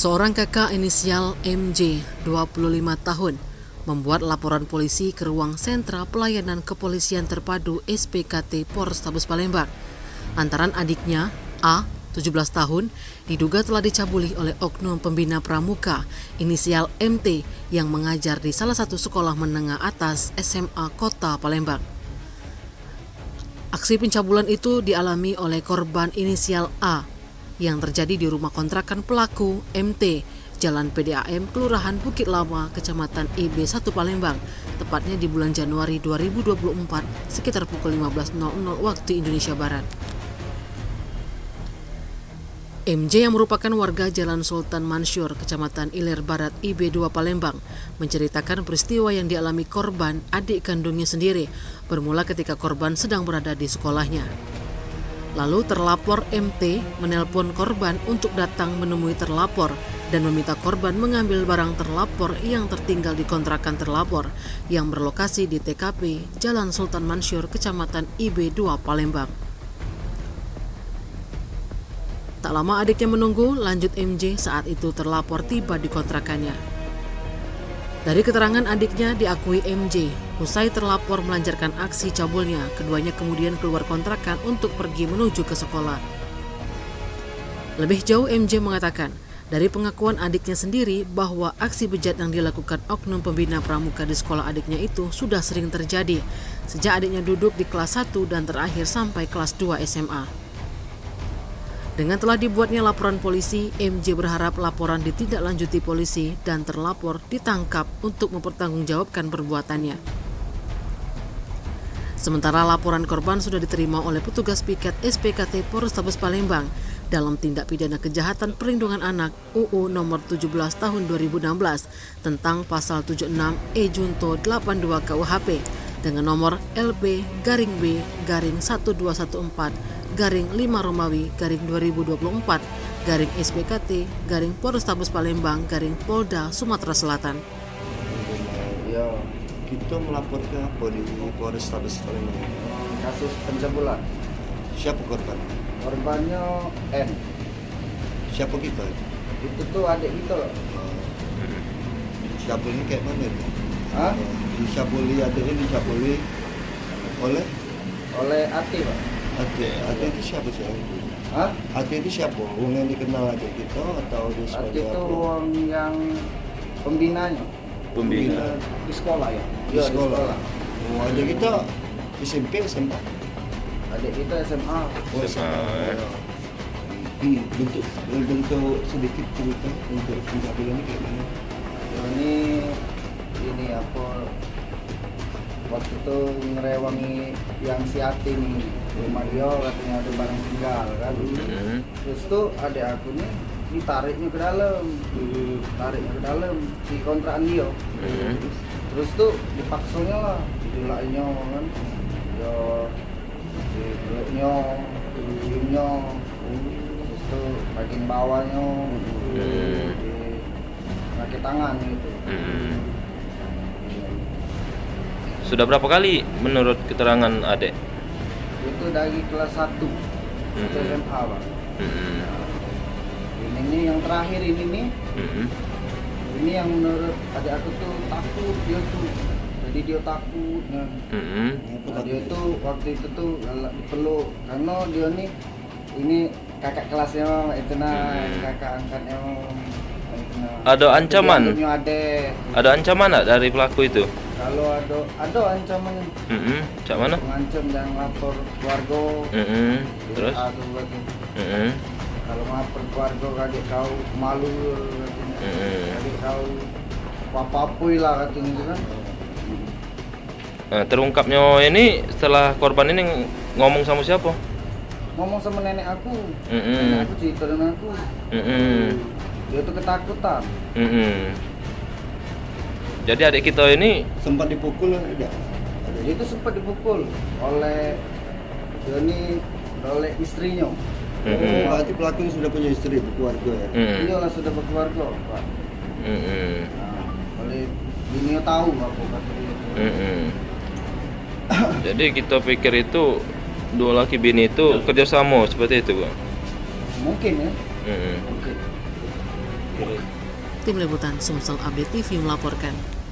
Seorang kakak inisial MJ, 25 tahun, membuat laporan polisi ke ruang sentra pelayanan kepolisian terpadu SPKT Polrestabes Palembang. Antara adiknya, A, 17 tahun, diduga telah dicabuli oleh oknum pembina pramuka inisial MT yang mengajar di salah satu sekolah menengah atas SMA Kota Palembang. Aksi pencabulan itu dialami oleh korban inisial A yang terjadi di rumah kontrakan pelaku MT, Jalan PDAM, Kelurahan Bukit Lama, Kecamatan IB1 Palembang, tepatnya di bulan Januari 2024 sekitar pukul 15.00 waktu Indonesia Barat. MJ yang merupakan warga Jalan Sultan Mansur, Kecamatan Ilir Barat, IB2 Palembang, menceritakan peristiwa yang dialami korban, adik kandungnya sendiri, bermula ketika korban sedang berada di sekolahnya. Lalu terlapor MT menelpon korban untuk datang menemui terlapor dan meminta korban mengambil barang terlapor yang tertinggal di kontrakan terlapor yang berlokasi di TKP Jalan Sultan Mansur, Kecamatan IB2 Palembang. Tak lama adiknya menunggu, lanjut MJ saat itu terlapor tiba di kontrakannya. Dari keterangan adiknya diakui MJ, usai terlapor melancarkan aksi cabulnya, keduanya kemudian keluar kontrakan untuk pergi menuju ke sekolah. Lebih jauh MJ mengatakan, dari pengakuan adiknya sendiri bahwa aksi bejat yang dilakukan oknum pembina pramuka di sekolah adiknya itu sudah sering terjadi, sejak adiknya duduk di kelas 1 dan terakhir sampai kelas 2 SMA. Dengan telah dibuatnya laporan polisi, MJ berharap laporan ditindaklanjuti polisi dan terlapor ditangkap untuk mempertanggungjawabkan perbuatannya. Sementara laporan korban sudah diterima oleh petugas piket SPKT Polrestabes Palembang dalam tindak pidana kejahatan perlindungan anak UU nomor 17 tahun 2016 tentang pasal 76 E Junto 82 KUHP dengan nomor LB-B-1214-5 Romawi _2024 SPKT Polrestabes Palembang Polda Sumatera Selatan. Ya, kita melapor ke Polrestabes Palembang. Kasus pencabulan. Siapa korban? Korbannya N. Siapa kita? Itu tuh adik kita. Dicabuli kayak mana itu? Hah? Dicabuli, adiknya dicabuli oleh Ati, Pak. Adik itu siapa sih? Hah? Adik itu siapa? Orang yang dikenal adik kita atau dia Ati sebagai itu apa? orang yang pembinanya. Pembina Di sekolah ya? di Iya, sekolah. Oh, adik kita SMP, SMA. Adik kita SMA. Oh, SMA. Bentuk sedikit cerita untuk pencabulan ini kayak mana? Ini apa? Waktu itu ngerewangi yang si Ati nih, rumah dia katanya ada barang tinggal kan. Terus tuh adik aku nih ditariknya ke dalam di kontrakan dia. Terus tuh dipaksanya lah, dijulaknya kan, ya dibeleknya, diciumnya, terus tuh bagian bawahnya, pakai tangan gitu. Sudah berapa kali menurut keterangan adek? Itu dari kelas 1 SMA, Pak. Ini yang terakhir ini nih. Ini yang menurut adik aku tuh takut dia tuh. Jadi dia takut kan. Nah, dia tuh waktu itu tuh dipeluk karena dia nih ini kakak kelasnya itu kakak angkatnya itu Ada ancaman? Ada ancaman nggak dari pelaku itu? Kalau ada ancaman. Cak mana? Mengancam dan lapor keluarga. Terus? Kalau lapor keluarga adik kau malu katanya. Adik kau apa-apui lah katanya gitu kan. Nah, terungkapnya ini setelah korban ini ngomong sama siapa? Ngomong sama nenek aku. Nenek aku cerita dengan aku. Dia tuh ketakutan. Jadi adik kita ini Sempat dipukul enggak? Dia itu sempat dipukul oleh istrinya. Berarti pelaku ini sudah punya istri, berkeluarga ya? Iyalah sudah berkeluarga, Pak. Nah, oleh bininya tahu apa kata dia. Jadi kita pikir itu dua laki bini itu kerjasama seperti itu, Bang. Mungkin ya. Mungkin. Tim Liputan Sumsel Update TV melaporkan.